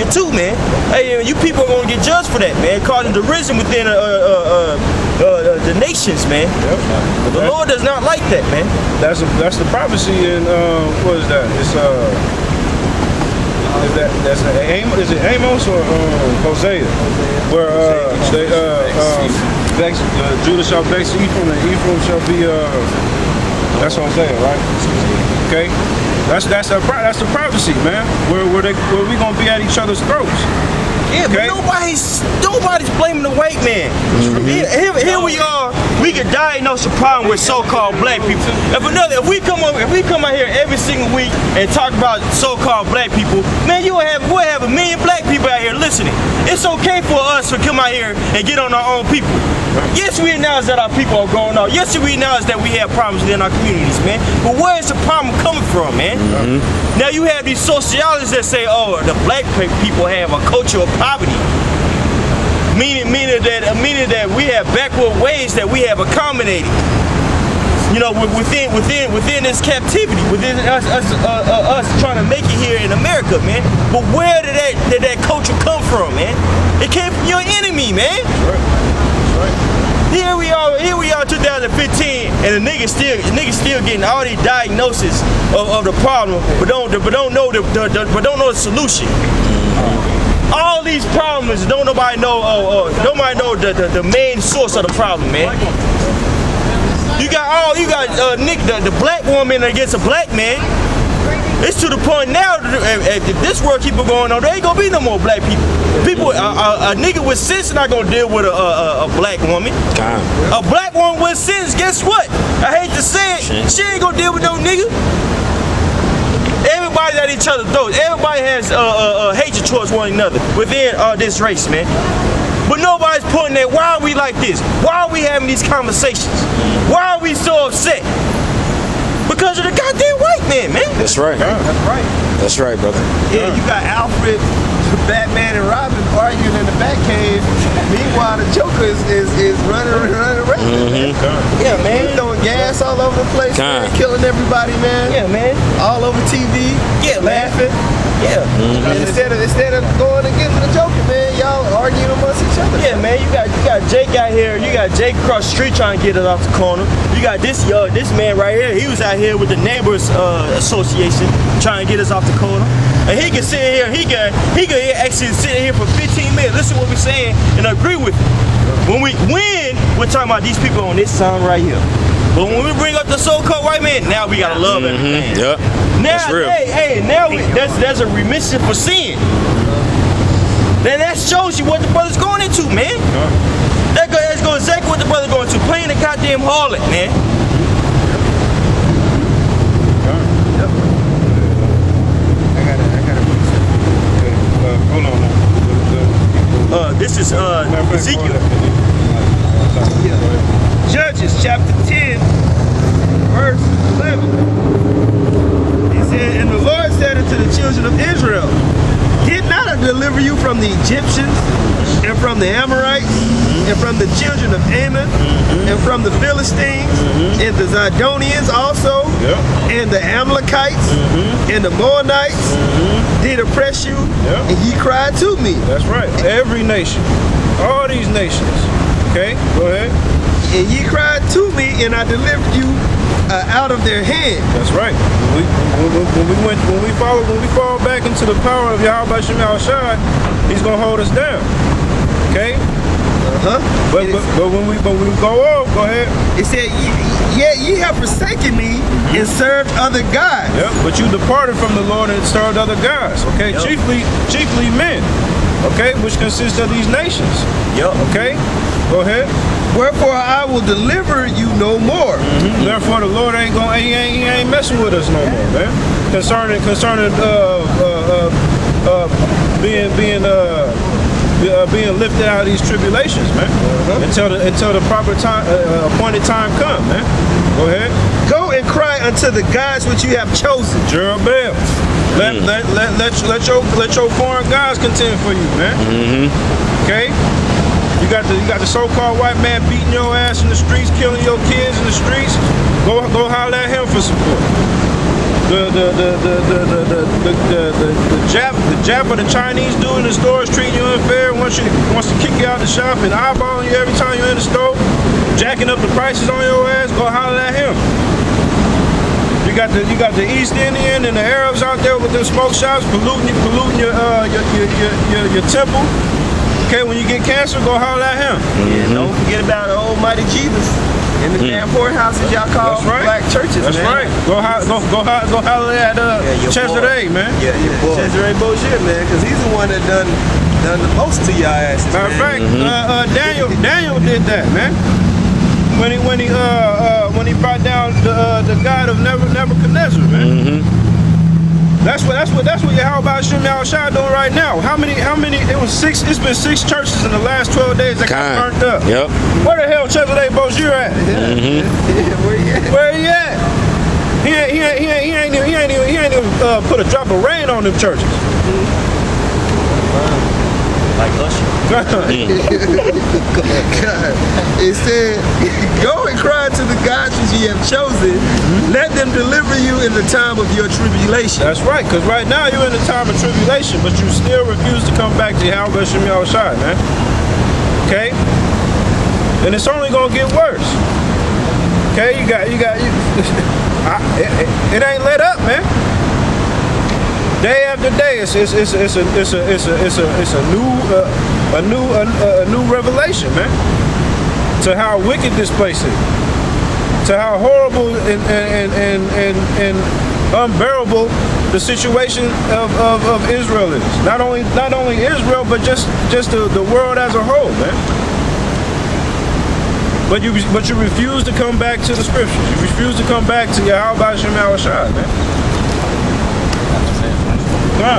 get too, man. Hey, you people are gonna get judged for that, man. Causing derision within the nations, man. Yep. The Lord does not like that, man. That's the prophecy in what is that? It's is it Amos or Hosea? Where Judah shall vex Ephraim, and Ephraim shall be that's what I'm saying, right? Okay. That's the prophecy, man. Where we gonna be at each other's throats. Yeah, okay? But nobody's blaming the white man. Here we are. We can diagnose a problem with so-called black people. If we come out here every single week and talk about so-called black people, man, we'll have 1 million black people out here listening. It's okay for us to come out here and get on our own people. Yes, we acknowledge that our people are going out. Yes, we acknowledge that we have problems within our communities, man. But where is the problem coming from, man? Now you have these sociologists that say, oh, the black people have a culture of poverty. Meaning that we have backward ways that we have accommodated. You know, within this captivity, within us trying to make it here in America, man. But where did that culture come from, man? It came from your enemy, man. Here we are 2015, and the niggas still getting all these diagnoses of the problem, but don't know the solution. All these problems, nobody know the main source of the problem, man. You got the black woman against a black man. It's to the point now, if this world keep going on, there ain't gonna be no more black people. A nigga with sense not gonna deal with a black woman. A black woman with sense, guess what? I hate to say it, she ain't gonna deal with no nigga. Everybody's at each other's throats. Everybody has hatred towards one another within this race, man. But nobody's putting that. Why are we like this? Why are we having these conversations? Why are we so upset? Because of the goddamn white man. That's right. That's right. That's right, brother. Yeah, you got Alfred, Batman, and Robin arguing in the Batcave. Meanwhile, the Joker is running around. Yeah, man. He's throwing gas all over the place, man, killing everybody, man. Yeah, man. All over TV. Yeah, laughing. Yeah. And instead of going against the Joker, man, y'all arguing amongst each other. Yeah, man. You got Jake out here. You got Jake across the street trying to get us off the corner. You got this man right here. He was out here with the neighbors association trying to get us off the corner. And he can sit here. He can actually sit here for 15 minutes. Listen to what we're saying and agree with it. When we're talking about these people on this side right here. But when we bring up the so-called white man, now we gotta love everything. Yep. Now, that's real. Now there's a remission for sin. Then that shows you what the brother's going into, man. That's exactly what the brother's going to. Playing the goddamn harlot, man. Hold on now. This is Ezekiel. Judges chapter 10, verse 11. He said, and the Lord said unto the children of Israel, did not I deliver you from the Egyptians, and from the Amorites, and from the children of Ammon, and from the Philistines, and the Zidonians also, and the Amalekites, and the Moabites did oppress you, and ye cried to me. That's right. Every nation. All these nations. Okay, go ahead. And ye cried to me, and I delivered you out of their hand. That's right. When we fall back into the power of Yahweh Shem Shai, He's gonna hold us down. Okay. But when we go off, go ahead. It said, yet ye have forsaken me and served other gods. Yep. But you departed from the Lord and served other gods. Okay. Yep. Chiefly men. Okay, which consists of these nations. Yep. Okay. Go ahead. Wherefore I will deliver you no more. Therefore the Lord ain't messing with us no more, man. Concerning being lifted out of these tribulations, man. Until the proper time, appointed time come, man. Go ahead. Go and cry unto the gods which you have chosen. Jeroboam. Let your foreign gods contend for you, man. Okay. You got the so-called white man beating your ass in the streets, killing your kids in the streets. Go holler at him for support. The Jap or the Chinese dude in the store is treating you unfair, wants to kick you out the shop and eyeballing you every time you're in the store, jacking up the prices on your ass. Go holler at him. You got the East Indian and the Arabs out there with their smoke shops polluting your temple. Okay, when you get cancer, go holler at him. Yeah, don't forget about the almighty Jesus in the damn poorhouses y'all call black churches. That's man. right. Go holler at Cesare, man. Yeah, Cesare Bozier, man, because he's the one that done the most to y'all asses. Matter of fact, Daniel did that, man. When he brought down the god of Nebuchadnezzar, man. That's what Yahweh Shem Yahushua doing right now. How many? It was 6. It's been 6 churches in the last 12 days that got burnt up. Yep. Where the hell Cesare Bozier at? Where he at? He ain't even put a drop of rain on them churches. Like Usher. God. It said, go and cry to the gods which ye have chosen. Let them deliver you in the time of your tribulation. That's right, because right now you're in the time of tribulation, but you still refuse to come back to Yahweh Shem Yahushua, man. Okay? And it's only going to get worse. Okay? You got it ain't let up, man. Day after day, it's a new revelation, man, to how wicked this place is, to how horrible and unbearable the situation of Israel is. Not only Israel, but just the world as a whole, man. But you refuse to come back to the scriptures. You refuse to come back to Yahweh Shem Yahushua, man.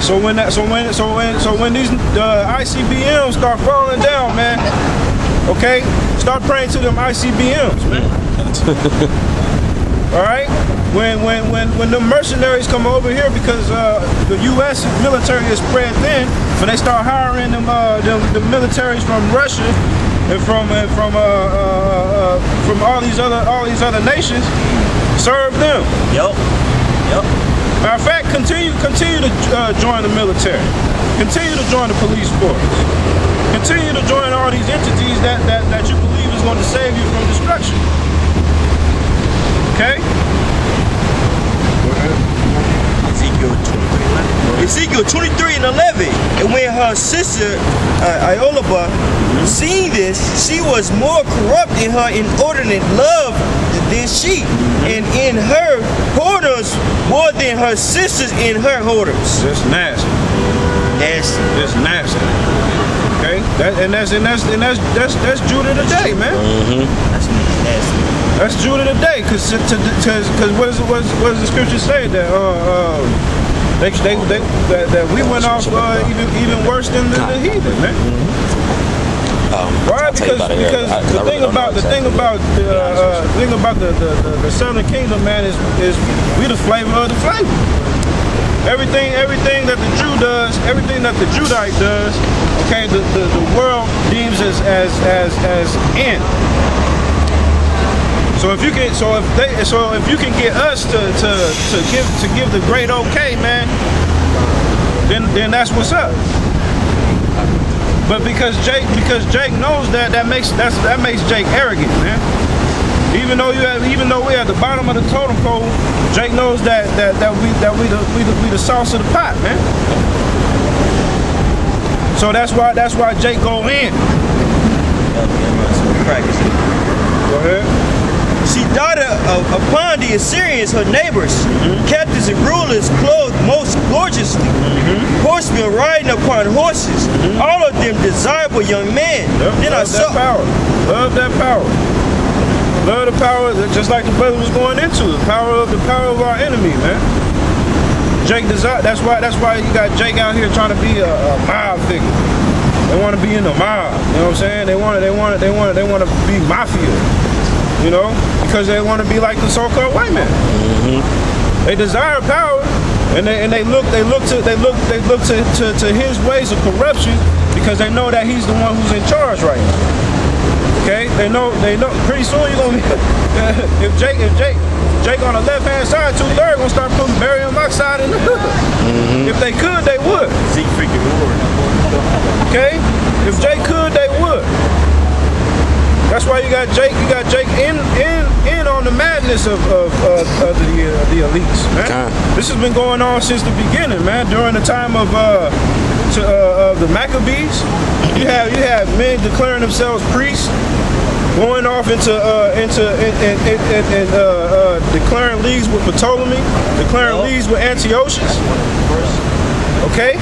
So when these ICBMs start falling down, man, okay, start praying to them ICBMs, man. All right, when the mercenaries come over here because the U.S. military is spread thin, when they start hiring them the militaries from Russia and from all these other nations, serve them. Yep. Matter of fact, continue to join the military. Continue to join the police force. Continue to join all these entities that you believe is going to save you from destruction. Okay? Ezekiel 23:11. And when her sister Iolaba seen this, she was more corrupt in her inordinate love than she, and in her whoredom more than her sisters in her whoredoms. That's nasty. Nasty. It's nasty. Okay? That's Judah today, man. That's nasty. That's Judah today, because what does the scripture say that that we went off even worse than the heathen, man. Why? Because the thing about the Southern Kingdom, man, is we the flavor of the flavor. Everything that the Jew does, everything that the Judite does, okay, the world deems as in. So if you can get us to give the great okay, man, then that's what's up. But because Jake knows that makes Jake arrogant, man. Even though we at the bottom of the totem pole, Jake knows that we the sauce of the pot, man. So that's why Jake go in. Go ahead. She darted upon the Assyrians, her neighbors, captains and rulers, clothed most gorgeously, horsemen riding upon horses, all of them desirable young men. Then I saw love that power. Love the power, just like the brother was going into the power of our enemy, man. Jake desire. That's why you got Jake out here trying to be a mob figure. They want to be in the mob. You know what I'm saying? They want to be mafia. You know, because they want to be like the so-called white man. They desire power, And they look to his ways of corruption because they know that he's the one who's in charge right now. Okay, they know. Pretty soon you're gonna be if Jake on the left hand side, 2/3 gonna start putting barium oxide in the hood. If they could, they would. See freaking Lord. Okay, if Jake could, they would. That's why you got Jake. You got Jake in on the madness of the elites, man. Okay. This has been going on since the beginning, man. During the time of the Maccabees, you have men declaring themselves priests, going off into declaring leagues with Ptolemy, declaring leagues with Antiochus. Okay,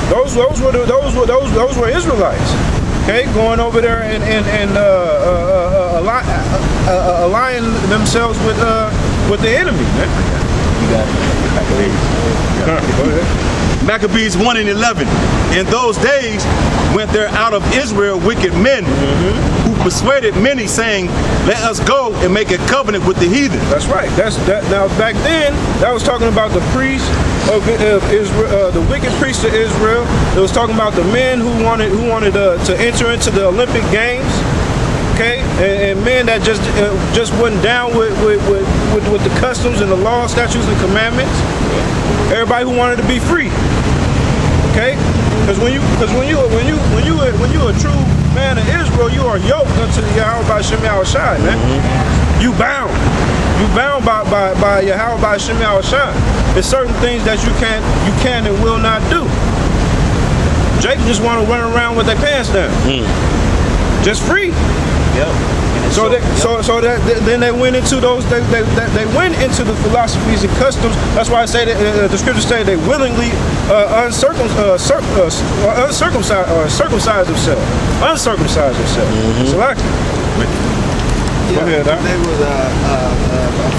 those were Israelites. Okay, going over there and aligning themselves with the enemy, man. You got it. Go ahead. Maccabees 1:11. In those days went there out of Israel wicked men who persuaded many, saying, "Let us go and make a covenant with the heathen." That's right. Now back then, that was talking about the priests of Israel, the wicked priests of Israel. It was talking about the men who wanted to enter into the Olympic Games. Okay, and men that just wasn't down with the customs and the law, statutes, and commandments. Everybody who wanted to be free. Okay, because when you a true man of Israel, you are yoked unto the Yahweh by Shem Shai, man. You bound by Yahweh by Shem Shai. There's certain things that you can and will not do. Jake just want to run around with their pants down, just free. Yep. Then they went into those. They went into the philosophies and customs. That's why I say that the scriptures say they willingly circumcise themselves. So like, go ahead, Doc. They was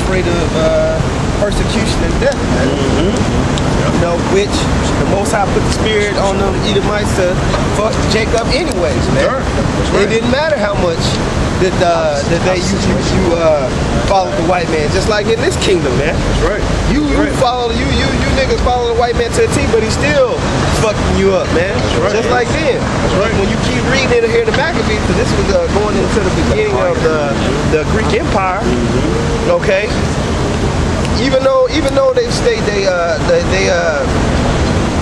afraid of persecution and death. You know, which the Most High put the spirit on them Edomites to fuck Jacob anyways, man. Sure. That's right. It didn't matter how much that you follow the white man, just like in this kingdom, man. That's right. You niggas follow the white man to the T, but he's still fucking you up, man. That's right. Just like then. That's right. When you keep reading it here in the Maccabees, because this was going into the beginning of the Greek Empire, okay? Even though they state they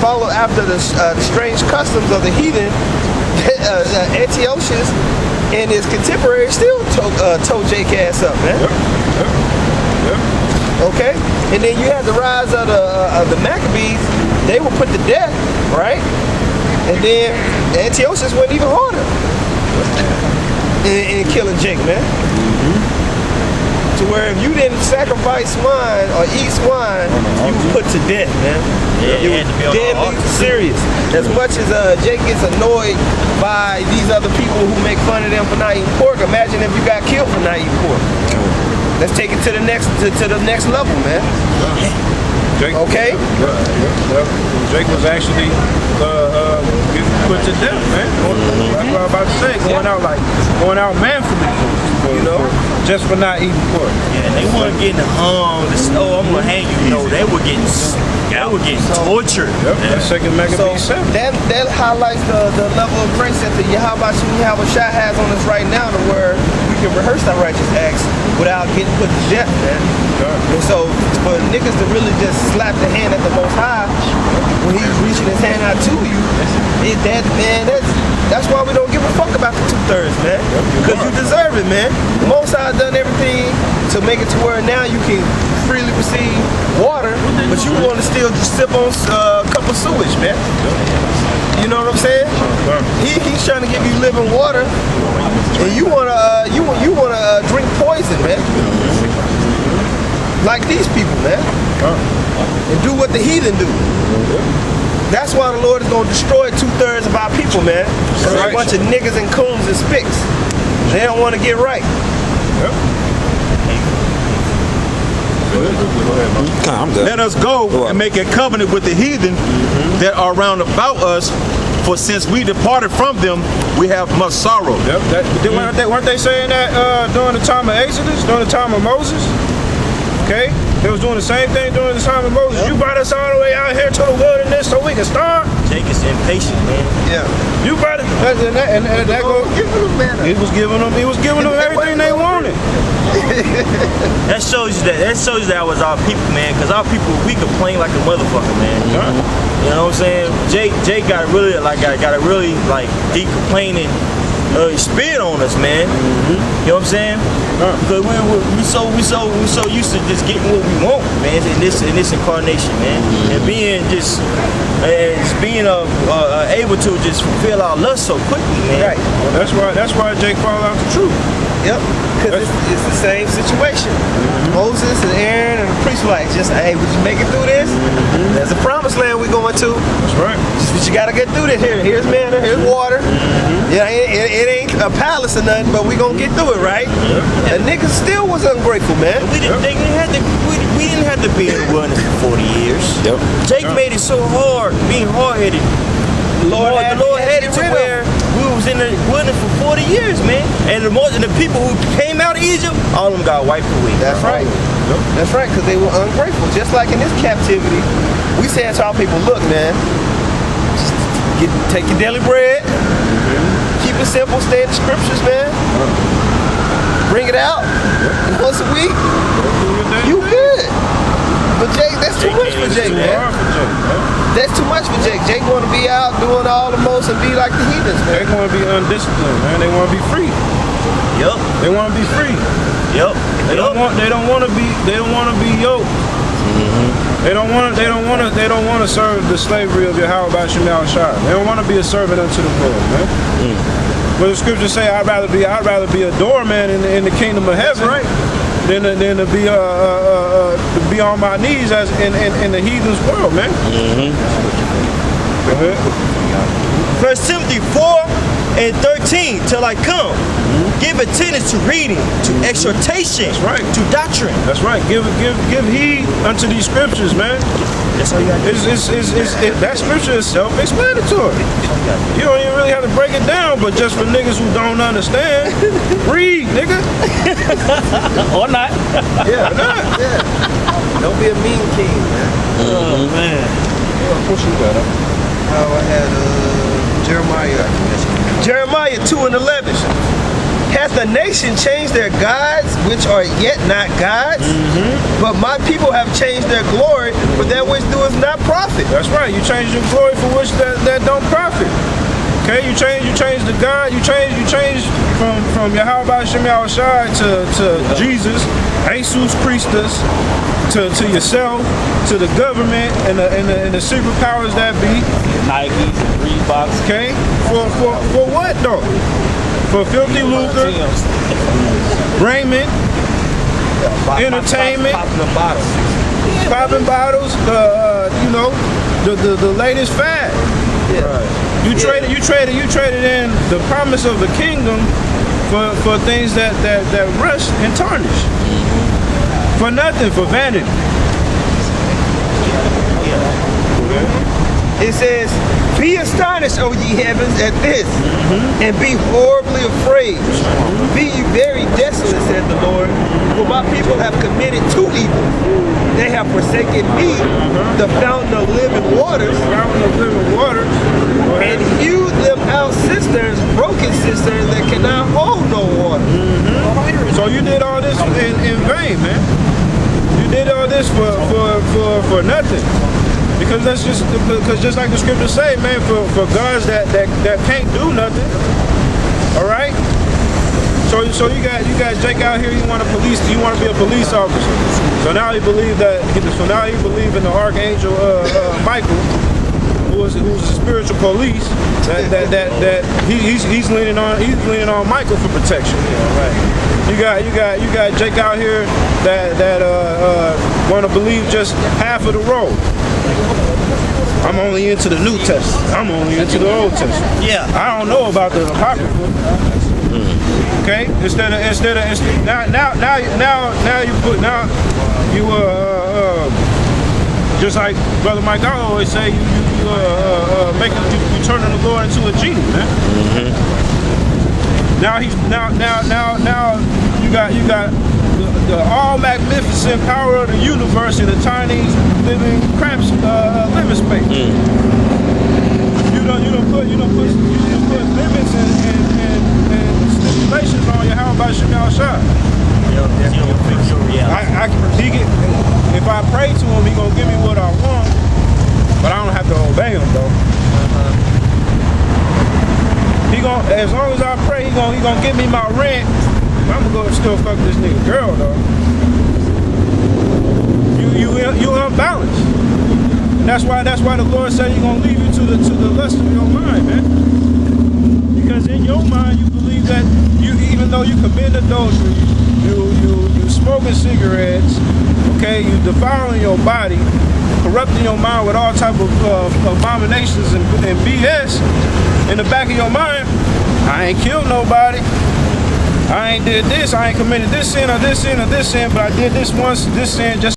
follow after the strange customs of the heathen, Antiochus and his contemporaries still told Jake ass up, man. Yep. Okay, and then you had the rise of the Maccabees. They were put to death, right? And then Antiochus went even harder in killing Jake, man. To where if you didn't sacrifice swine or eat swine, you were put to death, man. Yeah, It was deadly serious. As much as Jake gets annoyed by these other people who make fun of them for not eating pork, imagine if you got killed for not eating pork. Let's take it to the next level, man. Jake, Okay? Jake was actually getting put to death, man. That's what I'm about to say. Going out manfully, you know, just for not eating pork. Yeah, and they weren't getting hung. Oh, I'm gonna hang you. No, they were getting tortured. Yep. That's second Maccabees 7. That highlights the level of grace that the Yahweh Shai has on us right now, to where we can rehearse our righteous acts without getting put to death, man. And so for niggas to really just slap the hand at the Most High when he's reaching his hand out to you, that's why we don't give a fuck about the 2/3, man. Because you deserve it, man. The Most High done everything to make it to where now you can freely receive water, but you want to still just sip on a cup of sewage, man. You know what I'm saying? He's trying to give you living water, and you wanna drink poison, man. Like these people, man. And do what the heathen do. That's why the Lord is gonna destroy 2/3 of our people, man. They're a bunch of niggas and coons and spicks. They don't want to get right. I'm good. Let us go and make a covenant with the heathen that are round about us, for since we departed from them, we have much sorrow. Weren't they saying that during the time of Exodus, during the time of Moses? Okay, They was doing the same thing during the time of Moses. You brought us all the way out here to the wilderness so we can starve. Jake is impatient, man. Yeah. You brought it, and that goes. He was giving them everything they wanted. That shows you that was our people, man. Cause our people, we complain like a motherfucker, man. You know what I'm saying? Jake got a really deep complaining spirit on us, man. You know what I'm saying? Because we so used to just getting what we want, man. In this incarnation, man, and being able to just fulfill our lust so quickly, man. Right. That's why Jake followed out the truth. Yep. Because it's the same situation. Moses and Aaron and the priests were like, just, hey, would you make it through this? There's a promised land we're going to. That's right. But you got to get through this. Here's manna, here's water. Yeah, it ain't a palace or nothing, but we going to get through it, right? And niggas still was ungrateful, man. We didn't have to be in the wilderness for 40 years. Yep. Jake made it so hard, being hard-headed. The Lord had it to where we was in the wilderness for 40 years, man. And the people who came out of Egypt, all of them got wiped away. That's right. Yep. That's right, because they were ungrateful. Just like in this captivity, we said to our people, look, man, take your daily bread, keep it simple, stay in the scriptures, man. Bring it out once a week. You good. But Jake, that's too much for Jake, man. That's too much for Jake. Jake want to be out doing all the most and be like the heathens, man. They want to be undisciplined, man. They want to be free. Yep. They want to be free. Yep. They don't want to be yoked. They don't want to serve the slavery of Yahweh by Shemal Shai. They don't want to be a servant unto the Lord, man. But the scriptures say I'd rather be a doorman in the kingdom of heaven. That's right. Than to be on my knees as in the heathens world, man. Go ahead. 1 Timothy 4:13, till I come. Give attendance to reading, to exhortation, that's right, to doctrine. That's right. Give heed unto these scriptures, man. That's all you got to do. That scripture is self-explanatory. You don't even really have to break it down, but just for niggas who don't understand, read, nigga. Or not. Yeah, not. Yeah. Don't be a mean king, man. Oh, man. What you got up? I had Jeremiah 2:11. Hath the nation changed their gods, which are yet not gods? But my people have changed their glory for that which doeth not profit. That's right. You change your glory for which that don't profit. Okay, you change the God. You change from Yahweh Shemal Shai to Jesus, Jesus Christus, to yourself, to the government and the secret powers that be. Nikes and Reeboks. Okay, for what though? For filthy lucre, raiment, entertainment, popping bottles, the latest fad. Yeah. Right. You traded in the promise of the kingdom for things that rust and tarnish. For nothing, for vanity. It says, be astonished, O ye heavens, at this, and be horribly afraid. Be ye very desolate, said the Lord, for my people have committed two evils. They have forsaken me, the fountain of living waters, and hewed them out cisterns, broken cisterns that cannot hold no water. So you did all this in vain, man. You did all this for nothing. Because just like the scriptures say, man, for gods that can't do nothing. All right. So you got Jake out here. You want to be a police officer. So now he believe in the archangel Michael, who's the spiritual police. That he's leaning on Michael for protection. Yeah, right. You got Jake out here that want to believe just half of the road. I'm only into the New Testament. I'm only into the Old Testament. Yeah. I don't know about the Apocrypha. Okay. Instead of now you just like Brother Mike I always say, you turning the Lord into a genie, man. Now you got the all magnificent power of the universe in a tiny living cramped living space. You don't put limits and stipulations on your how about Shemal Shah. If I pray to him, he gonna give me what I want, but I don't have to obey him though. He gonna, as long as I pray, he gonna give me my rent. I'm gonna go and still fuck this nigga girl though. You unbalanced. And that's why the Lord said He's gonna leave you to the lust of your mind, man. Because in your mind you believe that even though you commit adultery, you smoking cigarettes, okay, you defiling your body, corrupting your mind with all type of abominations and BS. In the back of your mind, I ain't killed nobody. I ain't did this. I ain't committed this sin or this sin or this sin, but I did this once, this sin just